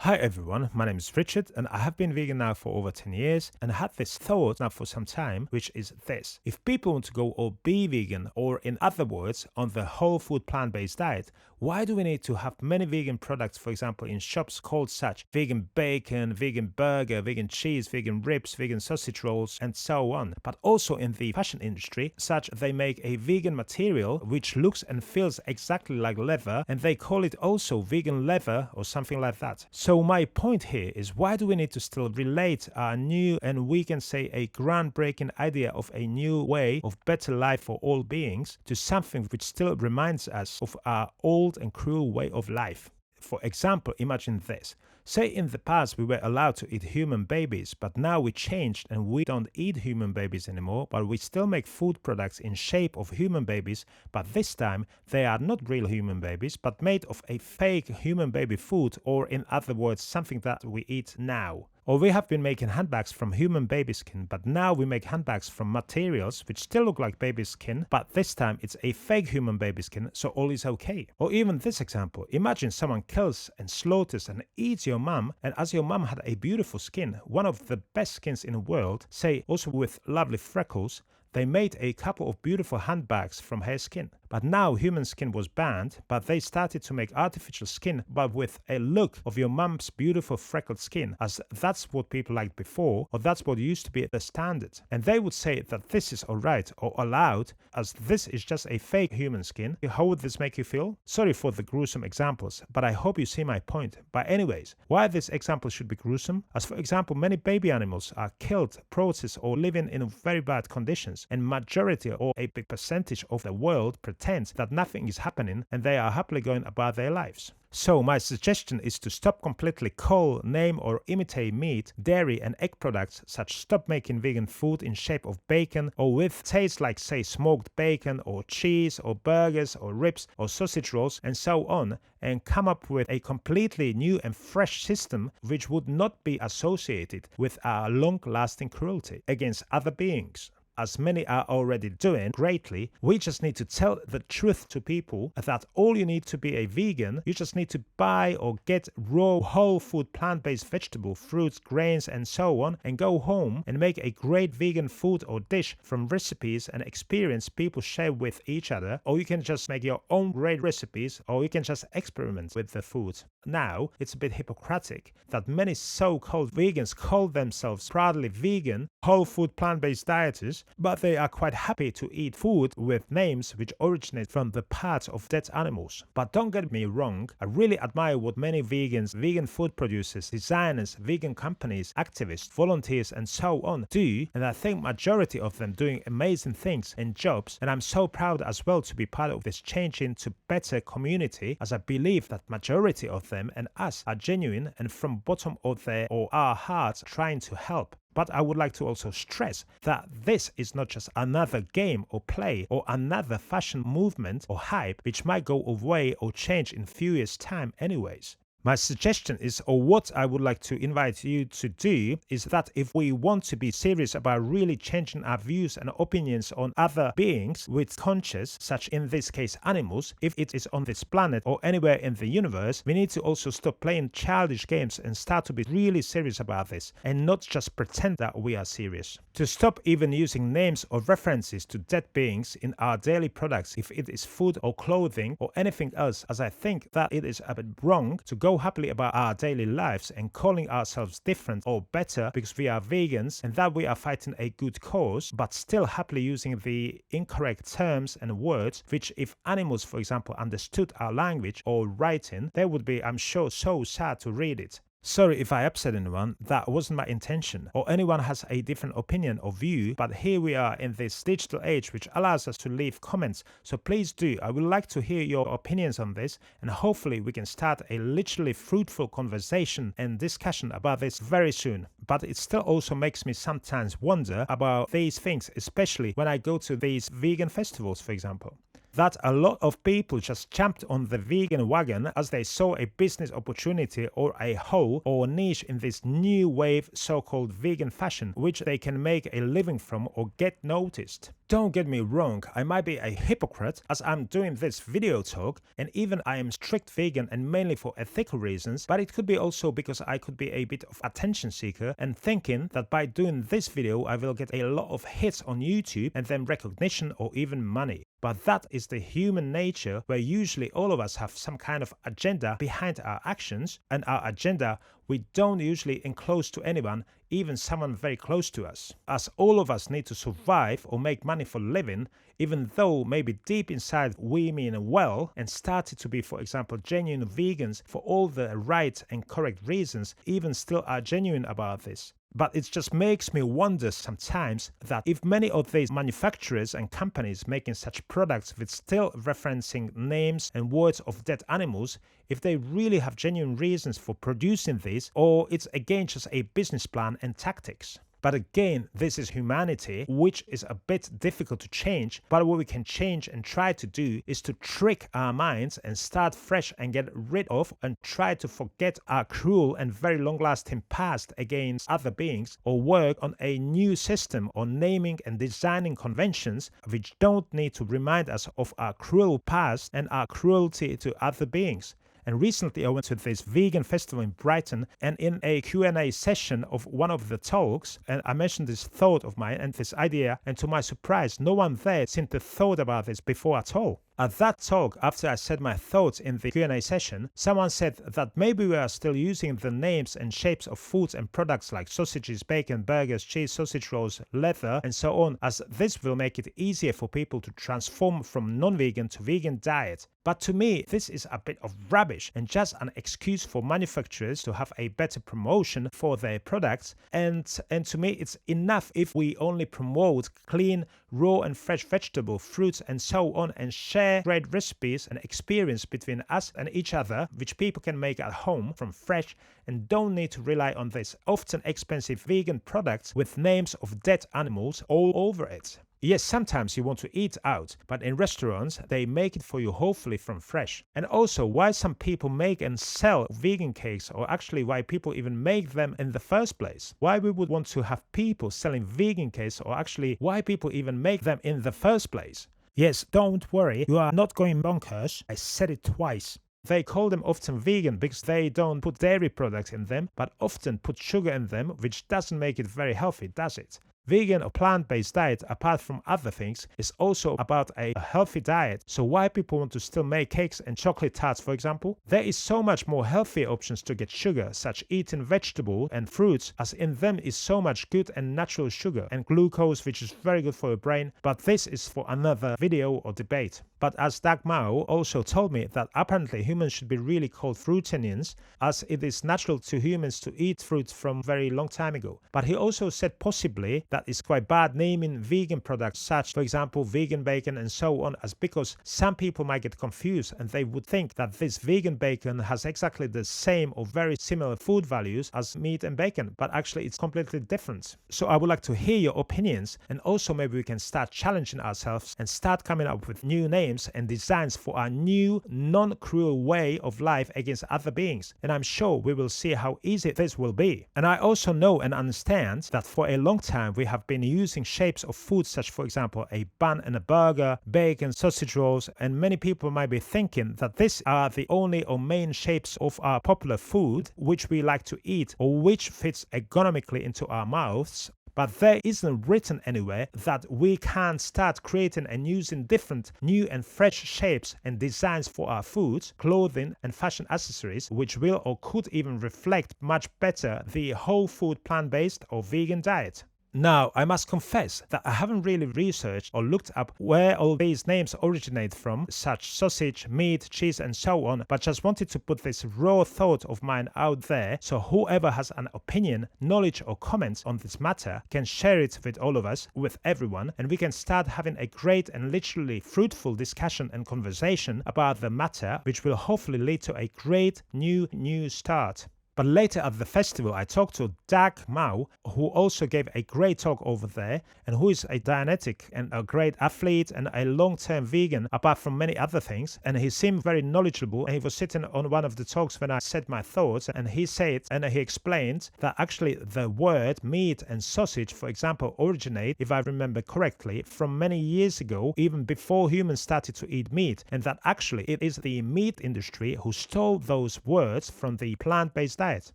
Hi everyone, my name is Richard and I have been vegan now for over 10 years and had this thought now for some time, which is this. If people want to go or be vegan, or in other words, on the whole food plant-based diet, why do we need to have many vegan products, for example, in shops called such vegan bacon, vegan burger, vegan cheese, vegan ribs, vegan sausage rolls, and so on, but also in the fashion industry, such they make a vegan material which looks and feels exactly like leather and they call it also vegan leather or something like that. So my point here is, why do we need to still relate our new and we can say a groundbreaking idea of a new way of better life for all beings to something which still reminds us of our old and cruel way of life? For example, imagine this. Say in the past we were allowed to eat human babies, but now we changed and we don't eat human babies anymore, but we still make food products in shape of human babies, but this time they are not real human babies, but made of a fake human baby food, or in other words, something that we eat now. Or we have been making handbags from human baby skin, but now we make handbags from materials which still look like baby skin, but this time it's a fake human baby skin, so all is okay. Or even this example, imagine someone kills and slaughters and eats your mum, and as your mum had a beautiful skin, one of the best skins in the world, say also with lovely freckles, they made a couple of beautiful handbags from her skin. But now human skin was banned, but they started to make artificial skin, but with a look of your mum's beautiful freckled skin, as that's what people liked before, or that's what used to be the standard. And they would say that this is alright or allowed, as this is just a fake human skin. How would this make you feel? Sorry for the gruesome examples, but I hope you see my point. But anyways, why this example should be gruesome? As for example, many baby animals are killed, processed, or living in very bad conditions, and majority or a big percentage of the world pretends that nothing is happening and they are happily going about their lives. So my suggestion is to stop completely call, name or imitate meat, dairy and egg products, such stop making vegan food in shape of bacon or with taste like say smoked bacon or cheese or burgers or ribs or sausage rolls and so on, and come up with a completely new and fresh system which would not be associated with our long-lasting cruelty against other beings. As many are already doing greatly, we just need to tell the truth to people that all you need to be a vegan, you just need to buy or get raw whole food plant-based vegetable, fruits, grains and so on, and go home and make a great vegan food or dish from recipes and experience people share with each other, or you can just make your own great recipes, or you can just experiment with the food. Now, it's a bit hypocritic that many so-called vegans call themselves proudly vegan, whole food plant-based dieters, but they are quite happy to eat food with names which originate from the parts of dead animals. But don't get me wrong, I really admire what many vegans, vegan food producers, designers, vegan companies, activists, volunteers and so on do, and I think majority of them doing amazing things and jobs, and I'm so proud as well to be part of this change into better community, as I believe that majority of them and us are genuine and from bottom of their or our hearts trying to help. But I would like to also stress that this is not just another game or play or another fashion movement or hype which might go away or change in few years' time anyways. My suggestion is, or what I would like to invite you to do, is that if we want to be serious about really changing our views and opinions on other beings with conscience, such in this case animals, if it is on this planet or anywhere in the universe, we need to also stop playing childish games and start to be really serious about this and not just pretend that we are serious. To stop even using names or references to dead beings in our daily products, if it is food or clothing or anything else, as I think that it is a bit wrong to go happily about our daily lives and calling ourselves different or better because we are vegans and that we are fighting a good cause, but still happily using the incorrect terms and words which, if animals for example understood our language or writing, they would be, I'm sure, so sad to read it. Sorry if I upset anyone, that wasn't my intention, or anyone has a different opinion or view, but here we are in this digital age which allows us to leave comments, so please do. I would like to hear your opinions on this, and hopefully we can start a literally fruitful conversation and discussion about this very soon. But it still also makes me sometimes wonder about these things, especially when I go to these vegan festivals, for example. that a lot of people just jumped on the vegan wagon as they saw a business opportunity or a hole or niche in this new wave so-called vegan fashion, which they can make a living from or get noticed. Don't get me wrong, I might be a hypocrite as I'm doing this video talk, and even I am strict vegan and mainly for ethical reasons, but it could be also because I could be a bit of attention seeker and thinking that by doing this video I will get a lot of hits on YouTube and then recognition or even money. But that is the human nature, where usually all of us have some kind of agenda behind our actions, and our agenda we don't usually enclose to anyone, even someone very close to us, as all of us need to survive or make money for living, even though maybe deep inside we mean well and started to be, for example, genuine vegans for all the right and correct reasons, even still are genuine about this. But it just makes me wonder sometimes that if many of these manufacturers and companies making such products with still referencing names and words of dead animals, if they really have genuine reasons for producing these, or it's again just a business plan and tactics. But again, this is humanity, which is a bit difficult to change, but what we can change and try to do is to trick our minds and start fresh and get rid of and try to forget our cruel and very long-lasting past against other beings, or work on a new system on naming and designing conventions which don't need to remind us of our cruel past and our cruelty to other beings. And recently I went to this vegan festival in Brighton, and in a Q&A session of one of the talks, and I mentioned this thought of mine and this idea, and to my surprise, no one there seemed to thought about this before at all. At that talk, after I said my thoughts in the Q&A session, someone said that maybe we are still using the names and shapes of foods and products like sausages, bacon, burgers, cheese, sausage rolls, leather, and so on, as this will make it easier for people to transform from non-vegan to vegan diet. But to me, this is a bit of rubbish and just an excuse for manufacturers to have a better promotion for their products. And to me, it's enough if we only promote clean, raw and fresh vegetable, fruits and so on, and share great recipes and experience between us and each other, which people can make at home from fresh and don't need to rely on these often expensive vegan products with names of dead animals all over it. Yes, sometimes you want to eat out, but in restaurants, they make it for you hopefully from fresh. And also, why some people make and sell vegan cakes, or actually why people even make them in the first place. Why we would want to have people selling vegan cakes, or actually why people even make them in the first place. Yes, don't worry, you are not going bonkers. I said it twice. They call them often vegan because they don't put dairy products in them, but often put sugar in them, which doesn't make it very healthy, does it? Vegan or plant-based diet, apart from other things, is also about a healthy diet. So why people want to still make cakes and chocolate tarts, for example? There is so much more healthier options to get sugar, such eating vegetable and fruits, as in them is so much good and natural sugar and glucose, which is very good for your brain. But this is for another video or debate. But as Doug Mao also told me that apparently humans should be really called fruitarians, as it is natural to humans to eat fruits from very long time ago. But he also said possibly that it's quite bad naming vegan products such, for example, vegan bacon and so on, as because some people might get confused and they would think that this vegan bacon has exactly the same or very similar food values as meat and bacon, but actually it's completely different. So I would like to hear your opinions, and also maybe we can start challenging ourselves and start coming up with new names and designs for our new non-cruel way of life against other beings. And I'm sure we will see how easy this will be. And I also know and understand that for a long time we have been using shapes of food such, for example, a bun and a burger, bacon, sausage rolls, and many people might be thinking that these are the only or main shapes of our popular food which we like to eat or which fits ergonomically into our mouths. But there isn't written anywhere that we can start creating and using different new and fresh shapes and designs for our foods, clothing and fashion accessories, which will or could even reflect much better the whole food plant-based or vegan diet. Now, I must confess that I haven't really researched or looked up where all these names originate from, such sausage, meat, cheese and so on, but just wanted to put this raw thought of mine out there, so whoever has an opinion, knowledge or comments on this matter can share it with all of us, with everyone, and we can start having a great and literally fruitful discussion and conversation about the matter, which will hopefully lead to a great new start. But later at the festival, I talked to Doug Mao, who also gave a great talk over there, and who is a Dianetic and a great athlete and a long-term vegan, apart from many other things. And he seemed very knowledgeable. And he was sitting on one of the talks when I said my thoughts, and he said, and he explained that actually the word meat and sausage, for example, originate, if I remember correctly, from many years ago, even before humans started to eat meat, and that actually it is the meat industry who stole those words from the plant-based diet.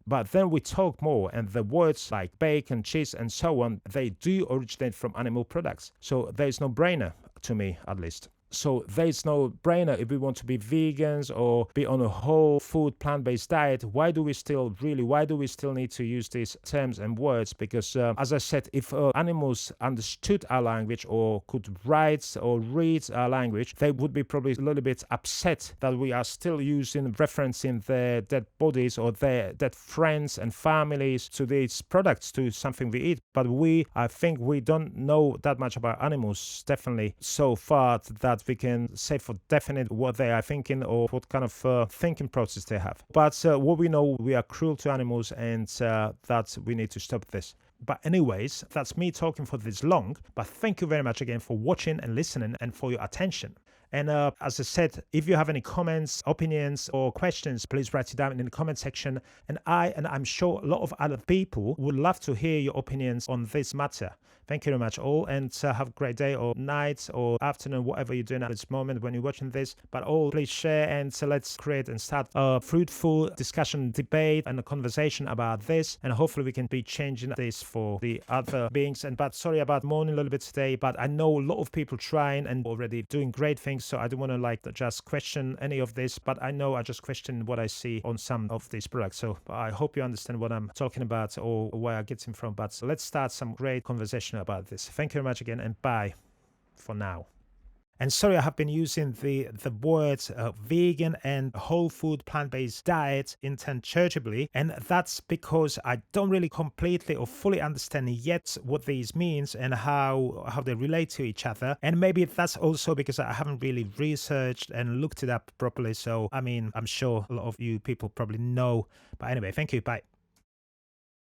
But then we talk more, and the words like bacon, cheese, and so on, they do originate from animal products. So there is no brainer, to me at least. So there's no brainer if we want to be vegans or be on a whole food plant-based diet. Why do we still need to use these terms and words? Because as I said, if animals understood our language or could write or read our language, they would be probably a little bit upset that we are still referencing their dead bodies or their dead friends and families to these products, to something we eat. But I think we don't know that much about animals, definitely so far, that we can say for definite what they are thinking or what kind of thinking process they have. But what we know, we are cruel to animals, and that we need to stop this. But anyways, that's me talking for this long. But thank you very much again for watching and listening and for your attention. And as I said, if you have any comments, opinions, or questions, please write it down in the comment section. And I'm sure a lot of other people would love to hear your opinions on this matter. Thank you very much all, and have a great day or night or afternoon, whatever you're doing at this moment when you're watching this. But all, please share, and let's create and start a fruitful discussion, debate, and a conversation about this. And hopefully we can be changing this for the other beings. But sorry about moaning a little bit today, but I know a lot of people trying and already doing great things. So I don't want to just question any of this, but I know I just question what I see on some of these products. So I hope you understand what I'm talking about or where I get it from. But let's start some great conversation about this. Thank you very much again, and bye for now. And sorry, I have been using the words vegan and whole food plant-based diet interchangeably, and that's because I don't really completely or fully understand yet what these means and how they relate to each other. And maybe that's also because I haven't really researched and looked it up properly. So, I mean, I'm sure a lot of you people probably know. But anyway, thank you. Bye.